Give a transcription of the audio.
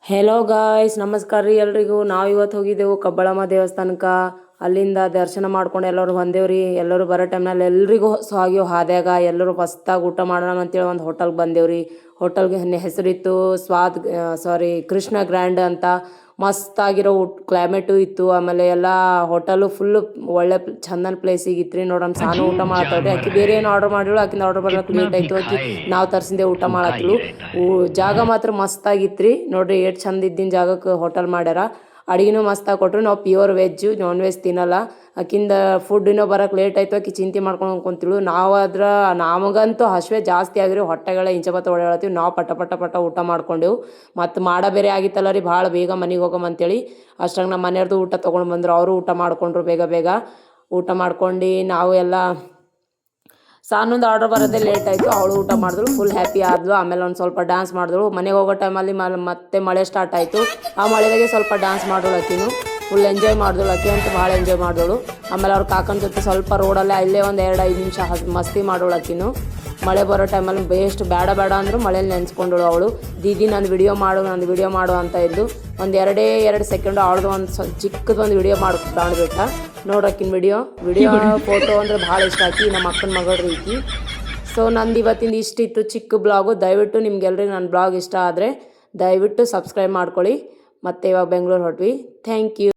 Hello guys, ನಮಸ್ಕಾರ ರೀ ಎಲ್ರಿಗೂ. ನಾವು ಇವತ್ತು ಹೋಗಿದ್ದೆವು ಕಬ್ಬಳಮ್ಮ ದೇವಸ್ಥಾನಕ್ಕೆ. ಅಲ್ಲಿಂದ ದರ್ಶನ ಮಾಡ್ಕೊಂಡು ಎಲ್ಲರೂ ಬಂದೇವ್ರಿ. ಎಲ್ಲರೂ ಬರೋ ಟೈಮ್ನಲ್ಲಿ ಎಲ್ರಿಗೂ ಆಗ್ಯವು ಹಾದ್ಯಾಗ. ಎಲ್ಲರೂ ಫಸ್ಟಾಗಿ ಊಟ ಮಾಡೋಣ ಅಂತೇಳಿ ಒಂದು ಹೋಟೆಲ್ಗೆ ಬಂದೇವ್ರಿ. ಹೋಟೆಲ್ಗೆ ಹೆಸರಿತ್ತು ಕೃಷ್ಣ ಗ್ರ್ಯಾಂಡ್ ಅಂತ. ಮಸ್ತಾಗಿರೋ ಕ್ಲೈಮೇಟು ಇತ್ತು. ಆಮೇಲೆ ಎಲ್ಲ ಹೋಟೆಲು ಫುಲ್ಲು ಒಳ್ಳೆ ಚಂದನ ಪ್ಲೇಸಿಗೆ ಇತ್ತು ರೀ. ನೋಡೋಣ ಸಾನು ಊಟ ಮಾಡತ್ತಳ್ರಿ. ಆಕಿ ಬೇರೆ ಏನು ಆರ್ಡರ್ ಮಾಡಿಳು, ಆಕಿಂದ ಆರ್ಡರ್ ಬರೋಕೆ ಲೇಟ್ ಆಯಿತು. ಆಕಿ ನಾವು ತರಿಸಿದೆ ಊಟ ಮಾಡತ್ತಳು. ಜಾಗ ಮಾತ್ರ ಮಸ್ತಾಗಿತ್ತು ರೀ. ನೋಡ್ರಿ ಎಷ್ಟು ಚಂದ ಇದ್ದಿನ ಜಾಗಕ್ಕೆ ಹೋಟೆಲ್ ಮಾಡ್ಯಾರ. ಅಡುಗೆನೂ ಮಸ್ತಾಗಿ ಕೊಟ್ಟರು. ನಾವು ಪ್ಯೂರ್ ವೆಜ್ಜು, ನಾನ್ ವೆಜ್ ತಿನ್ನಲ್ಲ. ಆಕಿಂದ ಫುಡ್ಡಿನೋ ಬರೋಕೆ ಲೇಟ್ ಆಯಿತು. ಆಕಿ ಚಿಂತೆ ಮಾಡ್ಕೊಂಡು ಕುಂತಿಳು. ನಮಗಂತೂ ಹಸಿವೆ ಜಾಸ್ತಿ ಆಗಿರಿ. ಹೊಟ್ಟೆಗಳ ಇಂಚಪತ್ತ ಹೊಡೆಯತ್ತೀವಿ. ನಾವು ಪಟ ಊಟ ಮಾಡ್ಕೊಂಡೆವು. ಮತ್ತು ಬೇರೆ ಆಗಿತ್ತಲ್ಲ ರೀ, ಭಾಳ ಬೇಗ ಮನೆಗೆ ಹೋಗಮ್ಮಂತೇಳಿ. ಅಷ್ಟಾಗ ನಮ್ಮ ಮನೆಯವ್ರದ್ದು ಊಟ ತೊಗೊಂಡು ಬಂದರು. ಅವರು ಊಟ ಮಾಡ್ಕೊಂಡ್ರು ಬೇಗ ಊಟ ಮಾಡ್ಕೊಂಡು. ನಾವು ಎಲ್ಲ ಸಾನೊಂದು ಆರ್ಡರ್ ಬರೋದೇ ಲೇಟ್ ಆಯಿತು. ಅವಳು ಊಟ ಮಾಡಿದ್ರು, ಫುಲ್ ಹ್ಯಾಪಿ ಆದ್ಲು. ಆಮೇಲೆ ಒಂದು ಸ್ವಲ್ಪ ಡ್ಯಾನ್ಸ್ ಮಾಡಿದಳು. ಮನೆಗೆ ಹೋಗೋ ಟೈಮಲ್ಲಿ ಮತ್ತೆ ಮಳೆ ಸ್ಟಾರ್ಟ್ ಆಯಿತು. ಆ ಮಳೆದಾಗೆ ಸ್ವಲ್ಪ ಡ್ಯಾನ್ಸ್ ಮಾಡೋಳು. ಆಕಿನೂ ಫುಲ್ ಎಂಜಾಯ್ ಮಾಡಿದಳು. ಆಕೆ ಅಂತೂ ಭಾಳ ಎಂಜಾಯ್ ಮಾಡಿದಳು. ಆಮೇಲೆ ಅವ್ರ ಕಾಕನ ಜೊತೆ ಸ್ವಲ್ಪ ರೋಡಲ್ಲೇ ಅಲ್ಲೇ ಒಂದು 2-5 ನಿಮಿಷ ಮಸ್ತಿ ಮಾಡೋಳು. ಆಕಿನೂ ಮಳೆ ಬರೋ ಟೈಮಲ್ಲಿ ಬೇಸ್ಟ್ ಬೇಡ ಅಂದರು ಮಳೇಲಿ ನೆನೆಸ್ಕೊಂಡಳು ಅವಳು. ದೀದಿ ನಂದು ವಿಡಿಯೋ ಮಾಡು ಅಂತ ಇದ್ದು ಒಂದು 2 ಸೆಕೆಂಡು ಅವಳದು ಒಂದು ಚಿಕ್ಕದು ಒಂದು ವಿಡಿಯೋ ಮಾಡ್ಬಿಟ್ಟ. ನೋಡೋಕಿನ ವಿಡಿಯೋ ಫೋಟೋ ಅಂದರೆ ಭಾಳ ಇಷ್ಟ ಆಕಿ. ನಮ್ಮ ಅಕ್ಕನ ಮಗಳು ರೀತಿ. ಸೊ ನಂದು ಇವತ್ತಿಂದ ಇಷ್ಟಿತ್ತು ಚಿಕ್ಕ ಬ್ಲಾಗು. ದಯವಿಟ್ಟು ನಿಮ್ಗೆಲ್ರಿಗೂ ನನ್ನ ಬ್ಲಾಗ್ ಇಷ್ಟ ಆದರೆ ದಯವಿಟ್ಟು ಸಬ್ಸ್ಕ್ರೈಬ್ ಮಾಡ್ಕೊಳ್ಳಿ. ಮತ್ತೆ ಇವಾಗ ಬೆಂಗಳೂರು ಹೊರಟ್ವಿ. Thank you.